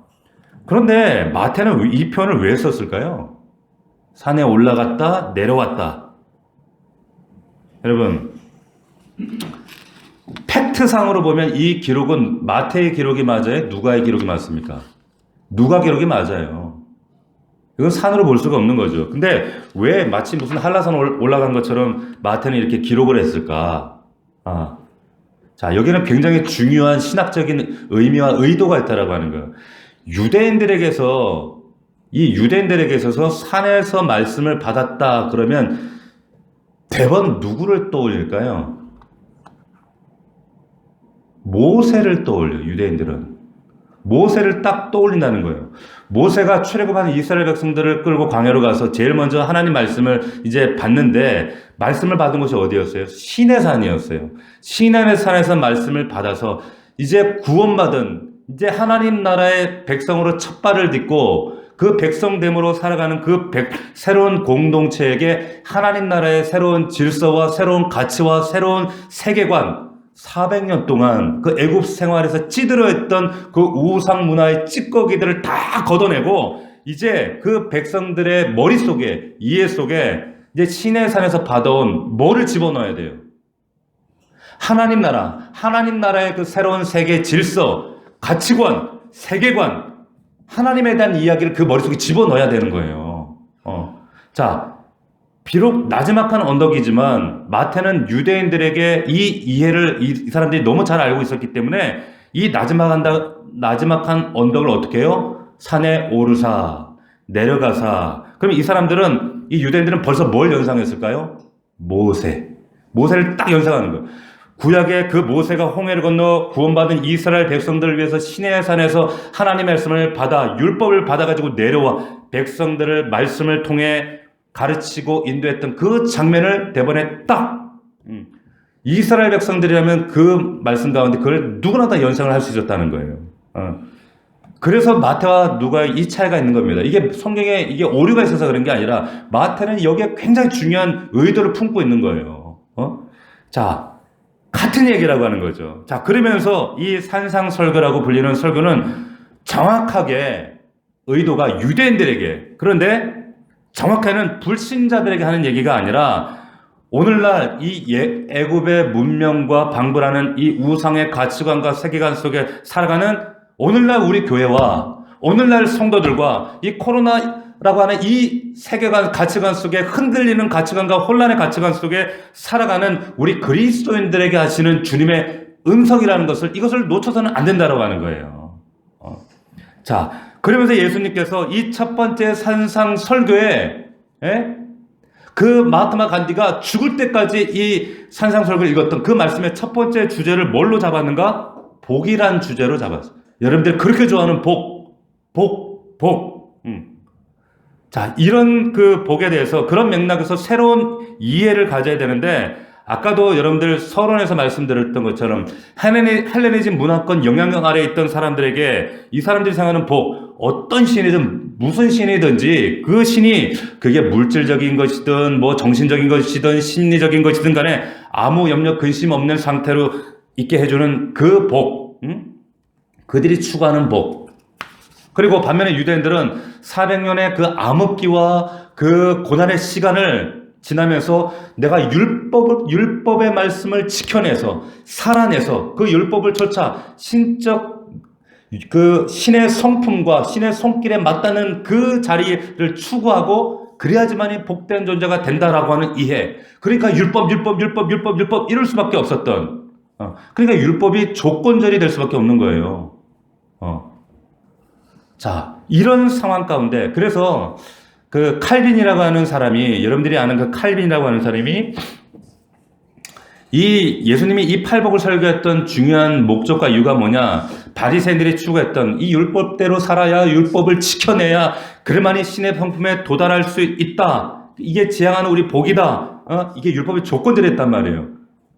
그런데 마태는 이 표현을 왜 썼을까요? 산에 올라갔다, 내려왔다. 여러분, 팩트상으로 보면 이 기록은 마태의 기록이 맞아요? 누가의 기록이 맞습니까? 누가 기록이 맞아요. 이건 산으로 볼 수가 없는 거죠. 근데 왜 마치 무슨 한라산 올라간 것처럼 마태는 이렇게 기록을 했을까? 자, 여기는 굉장히 중요한 신학적인 의미와 의도가 있다라고 하는 거예요. 유대인들에게서 산에서 말씀을 받았다 그러면 대번 누구를 떠올릴까요? 모세를 떠올려요. 유대인들은 모세를 딱 떠올린다는 거예요. 모세가 출애굽한 이스라엘 백성들을 끌고 광야로 가서 제일 먼저 하나님 말씀을 이제 받는데, 말씀을 받은 곳이 어디였어요? 시내산이었어요. 시내산에서 말씀을 받아서 이제 구원받은, 이제 하나님 나라의 백성으로 첫 발을 딛고 그 백성됨으로 살아가는 새로운 공동체에게 하나님 나라의 새로운 질서와 새로운 가치와 새로운 세계관, 400년 동안 그 애굽 생활에서 찌들어 있던 그 우상 문화의 찌꺼기들을 다 걷어내고 이제 그 백성들의 머릿속에, 이해 속에 이제 시내산에서 받아온 뭐를 집어넣어야 돼요? 하나님 나라의 그 새로운 세계 질서, 가치관, 세계관, 하나님에 대한 이야기를 그 머릿속에 집어넣어야 되는 거예요. 자, 비록 나지막한 언덕이지만 마태는 유대인들에게 이 이해를 이 사람들이 너무 잘 알고 있었기 때문에 이 나지막한 언덕을 어떻게 해요? 산에 오르사, 내려가사. 그럼 이 유대인들은 벌써 뭘 연상했을까요? 모세를 딱 연상하는 거예요. 구약의 그 모세가 홍해를 건너 구원받은 이스라엘 백성들을 위해서 시내의 산에서 하나님의 말씀을 받아 율법을 받아가지고 내려와 백성들을 말씀을 통해 가르치고 인도했던 그 장면을 대본에 딱 이스라엘 백성들이라면 그 말씀 가운데 그걸 누구나 다 연상을 할 수 있었다는 거예요. 그래서 마태와 누가의 이 차이가 있는 겁니다. 이게 성경에 이게 오류가 있어서 그런 게 아니라 마태는 여기에 굉장히 중요한 의도를 품고 있는 거예요. 자, 같은 얘기라고 하는 거죠. 자, 그러면서 이 산상설교라고 불리는 설교는 정확하게 의도가 유대인들에게, 그런데 정확하게는 불신자들에게 하는 얘기가 아니라 오늘날 이 애굽의 문명과 방불하는 이 우상의 가치관과 세계관 속에 살아가는 오늘날 우리 교회와 오늘날 성도들과 이 코로나라고 하는 이 세계관, 가치관 속에 흔들리는 가치관과 혼란의 가치관 속에 살아가는 우리 그리스도인들에게 하시는 주님의 음성이라는 것을, 이것을 놓쳐서는 안 된다고 하는 거예요. 자, 그러면서 예수님께서 이 첫 번째 산상 설교에 그 마하트마 간디가 죽을 때까지 이 산상 설교를 읽었던 그 말씀의 첫 번째 주제를 뭘로 잡았는가? 복이란 주제로 잡았어요. 여러분들 그렇게 좋아하는 복. 자, 이런 그 복에 대해서 그런 맥락에서 새로운 이해를 가져야 되는데, 아까도 여러분들 서론에서 말씀드렸던 것처럼 헬레니즘 문화권 영향력 아래에 있던 사람들에게 이 사람들이 생각하는 복, 어떤 신이든 무슨 신이든지 그 신이 그게 물질적인 것이든 뭐 정신적인 것이든 심리적인 것이든 간에 아무 염려 근심 없는 상태로 있게 해주는 그 복, 그들이 추구하는 복. 그리고 반면에 유대인들은 400년의 그 암흑기와 그 고난의 시간을 지나면서 내가 율법의 말씀을 지켜내서 살아내서 그 율법을 쫓아 신적 그 신의 성품과 신의 손길에 맞닿는 그 자리를 추구하고 그래야지만이 복된 존재가 된다라고 하는 이해. 그러니까 율법 이럴 수밖에 없었던. 그러니까 율법이 조건절이 될 수밖에 없는 거예요. 자, 이런 상황 가운데 그래서 그 칼빈이라고 하는 사람이, 여러분들이 아는 그 칼빈이라고 하는 사람이 이 예수님이 이 팔복을 설교했던 중요한 목적과 이유가 뭐냐? 바리새인들이 추구했던 이 율법대로 살아야, 율법을 지켜내야 그래만이 신의 성품에 도달할 수 있다. 이게 지향하는 우리 복이다. 이게 율법의 조건들이었단 말이에요.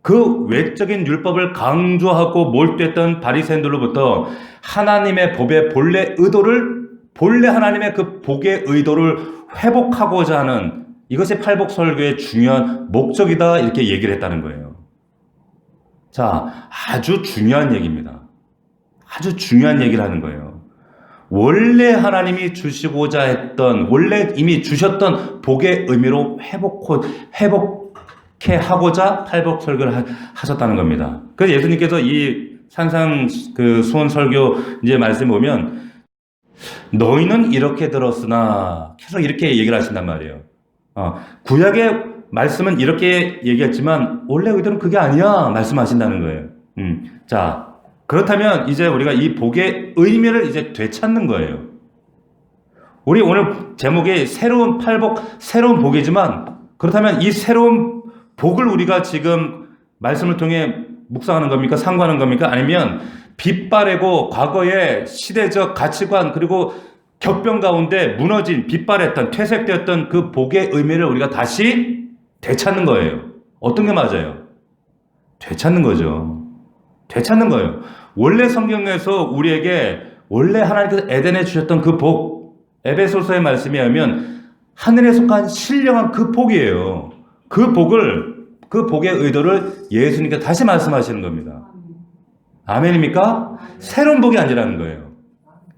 그 외적인 율법을 강조하고 몰두했던 바리새인들로부터 하나님의 법의 본래 하나님의 그 복의 의도를 회복하고자 하는, 이것이 팔복 설교의 중요한 목적이다, 이렇게 얘기를 했다는 거예요. 자, 아주 중요한 얘기입니다. 아주 중요한 얘기를 하는 거예요. 원래 하나님이 주시고자 했던, 원래 이미 주셨던 복의 의미로 회복해 하고자 팔복 설교를 하셨다는 겁니다. 그래서 예수님께서 이 산상 그 수원 설교 이제 말씀 보면 너희는 이렇게 들었으나 계속 이렇게 얘기를 하신단 말이에요. 구약의 말씀은 이렇게 얘기했지만 원래 의도는 그게 아니야 말씀하신다는 거예요. 자, 그렇다면 이제 우리가 이 복의 의미를 이제 되찾는 거예요. 우리 오늘 제목이 새로운 팔복, 새로운 복이지만, 그렇다면 이 새로운 복을 우리가 지금 말씀을 통해 묵상하는 겁니까? 상고하는 겁니까? 아니면 빛바래고 과거의 시대적 가치관 그리고 격변 가운데 무너진, 빛발했던, 퇴색되었던 그 복의 의미를 우리가 다시 되찾는 거예요. 어떤 게 맞아요? 되찾는 거죠. 되찾는 거예요. 원래 성경에서 우리에게 원래 하나님께서 에덴에 주셨던 그 복, 에베소서의 말씀에 의하면 하늘에 속한 신령한 그 복이에요. 그 복의 의도를 예수님께서 다시 말씀하시는 겁니다. 아멘입니까? 새로운 복이 아니라는 거예요.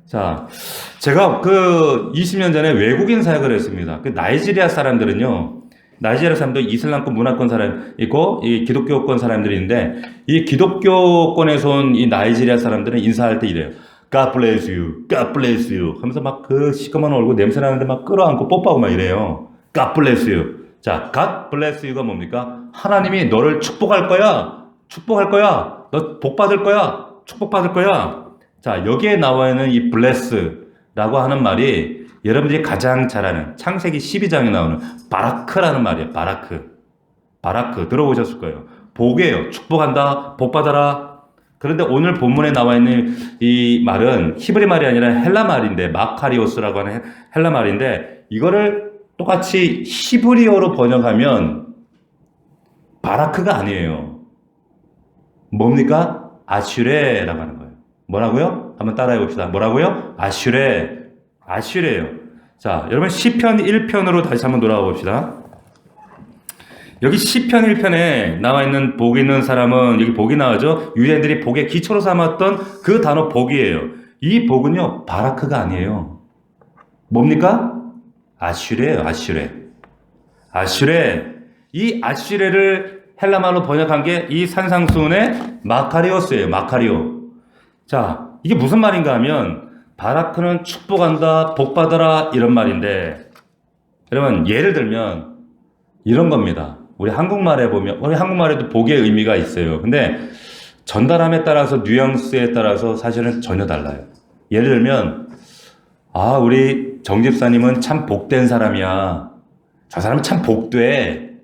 자, 제가 그 20년 전에 외국인 사역을 했습니다. 그 나이지리아 사람들은요, 나이지리아 사람도 이슬람권 문화권 사람 있고 이 기독교권 사람들이 있는데, 이 기독교권에서 온 이 나이지리아 사람들은 인사할 때 이래요. God bless you, God bless you 하면서 막 그 시커먼 얼굴 냄새 나는데 막 끌어안고 뽀뽀하고 막 이래요. God bless you. 자, God bless you가 뭡니까? 하나님이 너를 축복할 거야. 축복할 거야. 너 복 받을 거야. 축복 받을 거야. 자, 여기에 나와 있는 이 bless라고 하는 말이 여러분들이 가장 잘 아는 창세기 12장에 나오는 바라크라는 말이에요. 바라크 들어보셨을 거예요. 복이에요. 축복한다, 복받아라. 그런데 오늘 본문에 나와 있는 이 말은 히브리 말이 아니라 헬라 말인데, 마카리오스라고 하는 헬라 말인데, 이거를 똑같이 히브리어로 번역하면 바라크가 아니에요. 뭡니까? 아슈레라고 하는 거예요. 뭐라고요? 한번 따라해 봅시다. 뭐라고요? 아슈레. 아슈레예요. 자, 여러분 시편 1편으로 다시 한번 돌아가 봅시다. 여기 시편 1편에 나와 있는 복 있는 사람은, 여기 복이 나오죠? 유대인들이 복의 기초로 삼았던 그 단어 복이에요. 이 복은요, 바라크가 아니에요. 뭡니까? 아슈레예요, 아슈레. 아슈레. 이 아슈레를 헬라말로 번역한 게 이 산상수훈의 마카리오스예요, 마카리오. 자, 이게 무슨 말인가 하면, 바라크는 축복한다, 복받아라, 이런 말인데, 여러분, 예를 들면, 이런 겁니다. 우리 한국말에 보면, 우리 한국말에도 복의 의미가 있어요. 근데 전달함에 따라서, 뉘앙스에 따라서 사실은 전혀 달라요. 예를 들면, 아, 우리 정 집사님은 참 복된 사람이야. 저 사람은 참 복돼.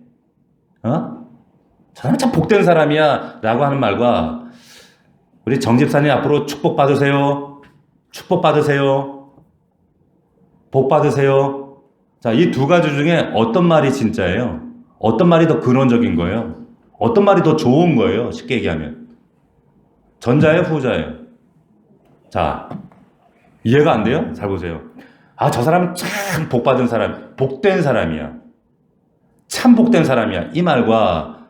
저 사람은 참 복된 사람이야. 라고 하는 말과, 우리 정 집사님 앞으로 축복 받으세요. 축복 받으세요. 복 받으세요. 자, 이 두 가지 중에 어떤 말이 진짜예요? 어떤 말이 더 근원적인 거예요? 어떤 말이 더 좋은 거예요? 쉽게 얘기하면. 전자예요? 후자예요? 자, 이해가 안 돼요? 잘 보세요. 아, 저 사람은 참 복받은 사람, 복된 사람이야. 참 복된 사람이야. 이 말과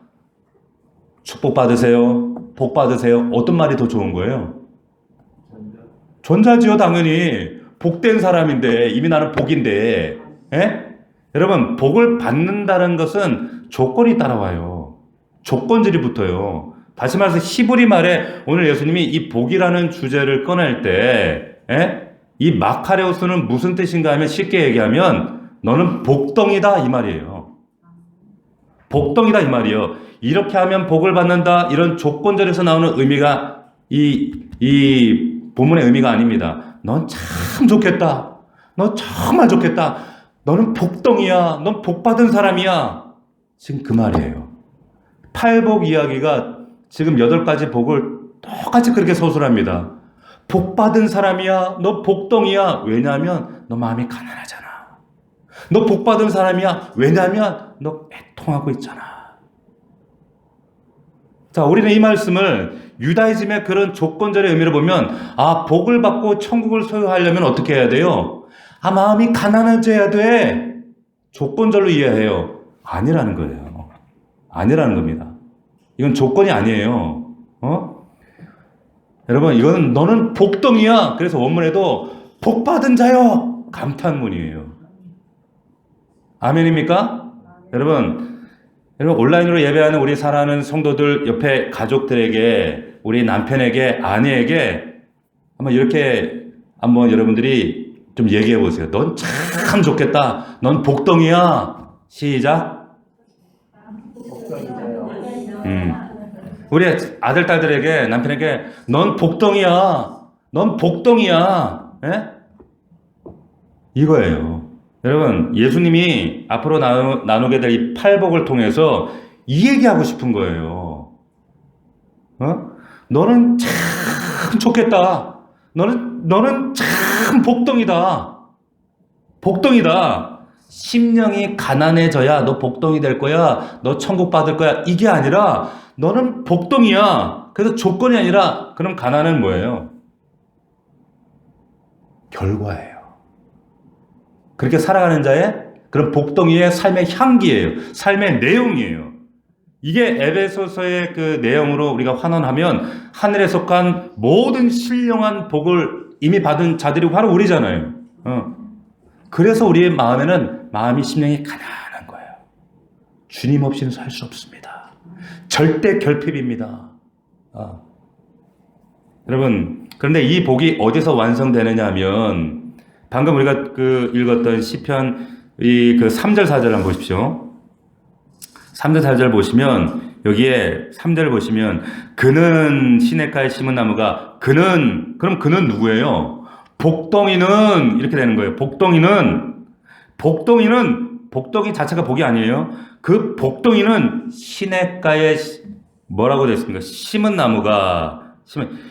축복 받으세요. 복 받으세요. 어떤 말이 더 좋은 거예요? 전자지요, 당연히. 복된 사람인데, 이미 나는 복인데, 예? 여러분, 복을 받는다는 것은 조건이 따라와요. 조건들이 붙어요. 다시 말해서 히브리 말에 오늘 예수님이 이 복이라는 주제를 꺼낼 때, 예? 이 마카레오스는 무슨 뜻인가 하면 쉽게 얘기하면, 너는 복덩이다, 이 말이에요. 복덩이다, 이 말이에요. 이렇게 하면 복을 받는다, 이런 조건절에서 나오는 의미가 이 본문의 의미가 아닙니다. 넌 참 좋겠다. 너 정말 좋겠다. 너는 복덩이야. 넌 복받은 사람이야. 지금 그 말이에요. 팔복 이야기가 지금 8가지 복을 똑같이 그렇게 서술합니다. 복받은 사람이야. 너 복덩이야. 왜냐하면 너 마음이 가난하잖아. 너 복받은 사람이야. 왜냐하면 너 애통하고 있잖아. 자, 우리는 이 말씀을 유다이즘의 그런 조건절의 의미를 보면, 아, 복을 받고 천국을 소유하려면 어떻게 해야 돼요? 아, 마음이 가난해져야 돼. 조건절로 이해해요. 아니라는 거예요. 아니라는 겁니다. 이건 조건이 아니에요. 여러분, 이거는 너는 복덩이야. 그래서 원문에도 복받은 자요. 감탄문이에요. 아멘입니까? 여러분 온라인으로 예배하는 우리 사랑하는 성도들 옆에 가족들에게, 우리 남편에게, 아내에게 한번 이렇게 한번 여러분들이 좀 얘기해 보세요. 넌 참 좋겠다. 넌 복덩이야. 시작. 우리 아들, 딸들에게, 남편에게 넌 복덩이야. 넌 복덩이야. 예? 이거예요. 여러분, 예수님이 앞으로 나누게 될 이 팔복을 통해서 이 얘기하고 싶은 거예요. 너는 참 좋겠다. 너는 참 복덩이다. 복덩이다. 심령이 가난해져야 너 복덩이 될 거야. 너 천국 받을 거야. 이게 아니라 너는 복덩이야. 그래서 조건이 아니라, 그럼 가난은 뭐예요? 결과예요. 그렇게 살아가는 자의 그런 복덩이의 삶의 향기예요. 삶의 내용이에요. 이게 에베소서의 그 내용으로 우리가 환원하면 하늘에 속한 모든 신령한 복을 이미 받은 자들이 바로 우리잖아요. 그래서 우리의 마음에는, 마음이 심령이 가난한 거예요. 주님 없이는 살 수 없습니다. 절대 결핍입니다. 여러분, 그런데 이 복이 어디서 완성되느냐 하면, 방금 우리가 읽었던 시편 그 3절 4절 한번 보십시오. 3절 4절 보시면, 여기에 3절 보시면, 그는 시냇가에 심은 나무가, 그럼 그는 누구예요? 복덩이는, 이렇게 되는 거예요. 복덩이 자체가 복이 아니에요. 그 복덩이는 시냇가에 뭐라고 되어 있습니까?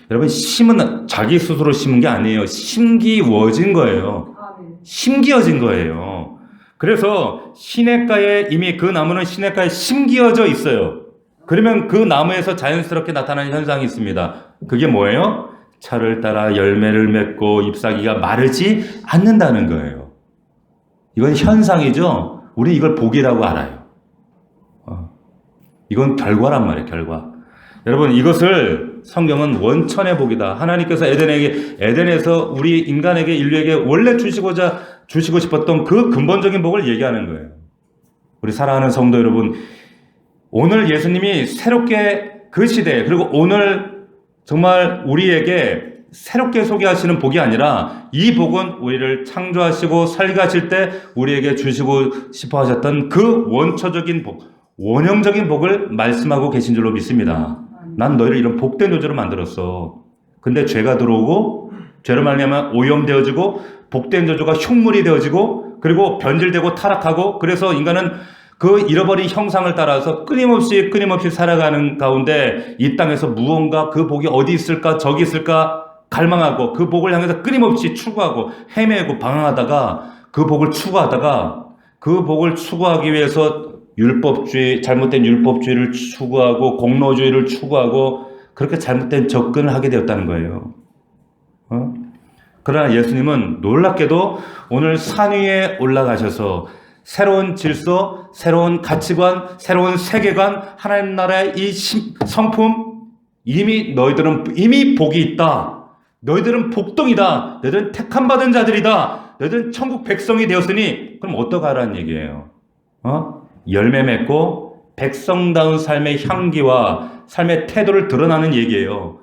여러분, 자기 스스로 심은 게 아니에요. 심기워진 거예요. 심기어진 거예요. 그래서 시냇가에 이미 그 나무는 시냇가에 심기어져 있어요. 그러면 그 나무에서 자연스럽게 나타나는 현상이 있습니다. 그게 뭐예요? 철을 따라 열매를 맺고 잎사귀가 마르지 않는다는 거예요. 이건 현상이죠. 우리 이걸 복이라고 알아요. 이건 결과란 말이에요. 결과. 여러분, 이것을 성경은 원천의 복이다. 하나님께서 에덴에서 우리 인간에게, 인류에게 원래 주시고 싶었던 그 근본적인 복을 얘기하는 거예요. 우리 사랑하는 성도 여러분, 오늘 예수님이 새롭게 그 시대에, 그리고 오늘 정말 우리에게 새롭게 소개하시는 복이 아니라 이 복은 우리를 창조하시고 설계하실 때 우리에게 주시고 싶어 하셨던 그 원초적인 복, 원형적인 복을 말씀하고 계신 줄로 믿습니다. 난 너희를 이런 복된 조주로 만들었어. 근데 죄가 들어오고 죄로 말미암아 오염되어지고 복된 조주가 흉물이 되어지고 그리고 변질되고 타락하고 그래서 인간은 그 잃어버린 형상을 따라서 끊임없이 살아가는 가운데 이 땅에서 무언가 그 복이 어디 있을까 저기 있을까 갈망하고 그 복을 향해서 끊임없이 추구하고 헤매고 방황하다가 그 복을 추구하기 위해서 율법주의, 잘못된 율법주의를 추구하고 공로주의를 추구하고 그렇게 잘못된 접근을 하게 되었다는 거예요. 그러나 예수님은 놀랍게도 오늘 산 위에 올라가셔서 새로운 질서, 새로운 가치관, 새로운 세계관, 하나님 나라의 이 성품, 너희들은 이미 복이 있다. 너희들은 복동이다. 너희들은 택함받은 자들이다. 너희들은 천국 백성이 되었으니 그럼 어떡하라는 얘기예요? 열매 맺고 백성다운 삶의 향기와 삶의 태도를 드러나는 얘기예요.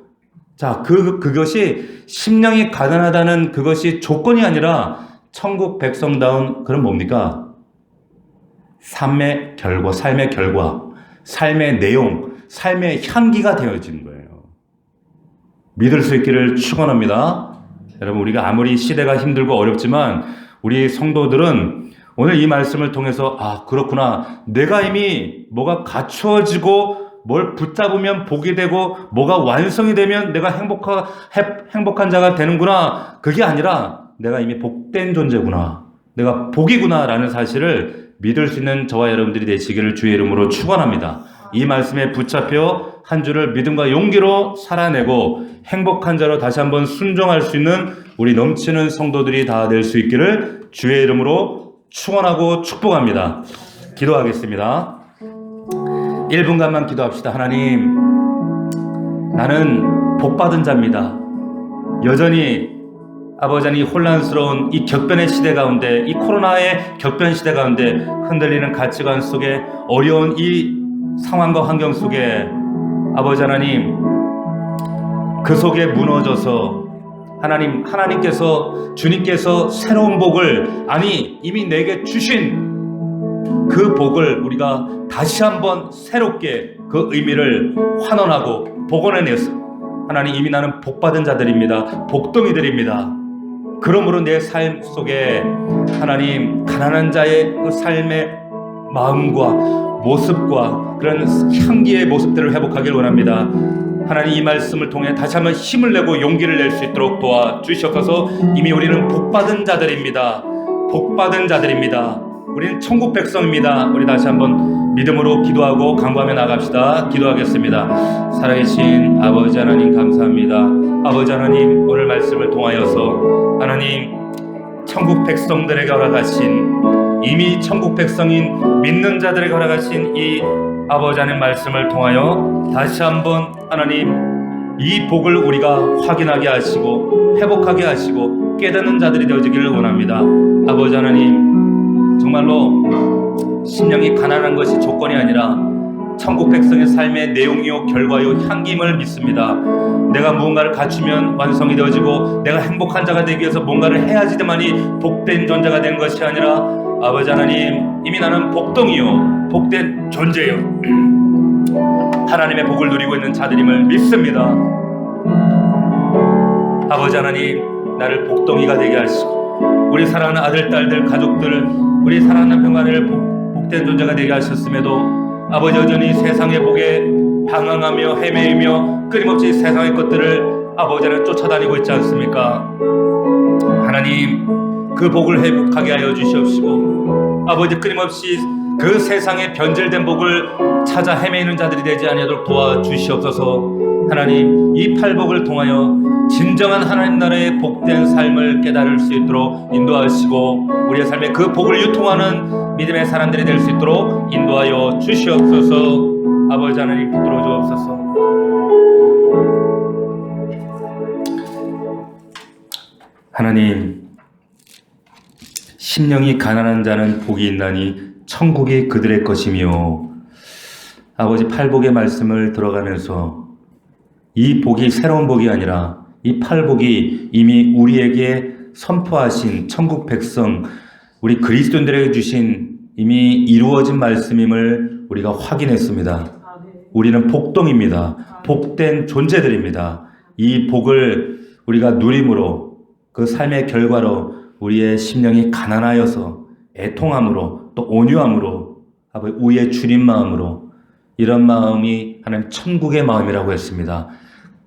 자, 그것이 심령이 가난하다는 그것이 조건이 아니라 천국 백성다운 그런 뭡니까? 삶의 결과, 삶의 내용, 삶의 향기가 되어지는 거예요. 믿을 수 있기를 축원합니다. 여러분, 우리가 아무리 시대가 힘들고 어렵지만 우리 성도들은 오늘 이 말씀을 통해서 그렇구나. 내가 이미 뭐가 갖추어지고 뭘 붙잡으면 복이 되고 뭐가 완성이 되면 내가 행복한 자가 되는구나. 그게 아니라 내가 이미 복된 존재구나. 내가 복이구나 라는 사실을 믿을 수 있는 저와 여러분들이 되시기를 주의 이름으로 축원합니다. 이 말씀에 붙잡혀 한 주를 믿음과 용기로 살아내고 행복한 자로 다시 한번 순종할 수 있는 우리 넘치는 성도들이 다 될 수 있기를 주의 이름으로 축원하고 축복합니다. 기도하겠습니다. 1분간만 기도합시다. 하나님, 나는 복받은 자입니다. 여전히 아버지 하나님 혼란스러운 이 격변의 시대 가운데, 이 코로나의 격변 시대 가운데 흔들리는 가치관 속에 어려운 이 상황과 환경 속에 아버지 하나님 그 속에 무너져서 하나님께서 주님께서 새로운 복을 이미 내게 주신 그 복을 우리가 다시 한번 새롭게 그 의미를 환원하고 복원해냈어. 하나님, 이미 나는 복받은 자들입니다. 복덩이들입니다. 그러므로 내 삶 속에 하나님 가난한 자의 그 삶의 마음과 모습과 그런 향기의 모습들을 회복하길 원합니다. 하나님, 이 말씀을 통해 다시 한번 힘을 내고 용기를 낼 수 있도록 도와주시옵소서. 이미 우리는 복받은 자들입니다. 복받은 자들입니다. 우리는 천국 백성입니다. 우리 다시 한번 믿음으로 기도하고 간구하며 나갑시다. 기도하겠습니다. 살아계신 아버지 하나님 감사합니다. 아버지 하나님, 오늘 말씀을 통하여서 하나님 천국 백성들에게 허락하신, 이미 천국 백성인 믿는 자들에게 허락하신 이 아버지 하나님 말씀을 통하여 다시 한번 하나님 이 복을 우리가 확인하게 하시고 회복하게 하시고 깨닫는 자들이 되어지기를 원합니다. 아버지 하나님, 정말로 심령이 가난한 것이 조건이 아니라 천국 백성의 삶의 내용이요 결과요 향기임을 믿습니다. 내가 무언가를 갖추면 완성이 되어지고 내가 행복한 자가 되기 위해서 뭔가를 해야지만이 복된 존재가 되는 것이 아니라 아버지 하나님, 이미 나는 복덩이요 복된 존재요 하나님의 복을 누리고 있는 자들임을 믿습니다. 아버지 하나님, 나를 복덩이가 되게 하시고 우리 사랑하는 아들, 딸들, 가족들, 우리 사랑하는 남편과 아내를 복된 존재가 되게 하셨음에도 아버지 여전히 세상의 복에 방황하며 헤매이며 끊임없이 세상의 것들을 아버지는 쫓아다니고 있지 않습니까? 하나님, 그 복을 회복하게 하여 주시옵시고 아버지, 끊임없이 그 세상의 변질된 복을 찾아 헤매이는 자들이 되지 아니하도록 도와주시옵소서. 하나님, 이 팔복을 통하여 진정한 하나님 나라의 복된 삶을 깨달을 수 있도록 인도하시고 우리의 삶에 그 복을 유통하는 믿음의 사람들이 될 수 있도록 인도하여 주시옵소서. 아버지 하나님, 붙들어 주옵소서. 하나님, 심령이 가난한 자는 복이 있나니 천국이 그들의 것이며, 아버지, 팔복의 말씀을 들어가면서 이 복이 새로운 복이 아니라 이 팔복이 이미 우리에게 선포하신 천국 백성, 우리 그리스도인들에게 주신 이미 이루어진 말씀임을 우리가 확인했습니다. 우리는 복동입니다. 복된 존재들입니다. 이 복을 우리가 누림으로, 그 삶의 결과로 우리의 심령이 가난하여서 애통함으로, 또 온유함으로, 아버지, 우의 줄인 마음으로, 이런 마음이 하나님 천국의 마음이라고 했습니다.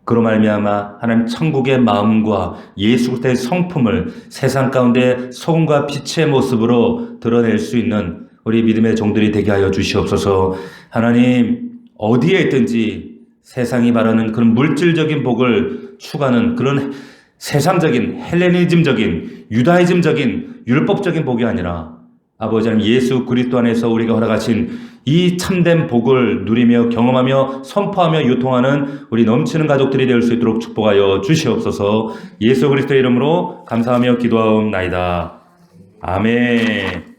그로 말미암아 하나님 천국의 마음과 예수 그리스도의 성품을 세상 가운데 소금과 빛의 모습으로 드러낼 수 있는 우리 믿음의 종들이 되게 하여 주시옵소서. 하나님, 어디에 있든지 세상이 말하는 그런 물질적인 복을 추구하는 그런 세상적인 헬레니즘적인 유다이즘적인 율법적인 복이 아니라 아버지 하나님, 예수 그리스도 안에서 우리가 허락하신 이 참된 복을 누리며 경험하며 선포하며 유통하는 우리 넘치는 가족들이 될 수 있도록 축복하여 주시옵소서. 예수 그리스도의 이름으로 감사하며 기도하옵나이다. 아멘.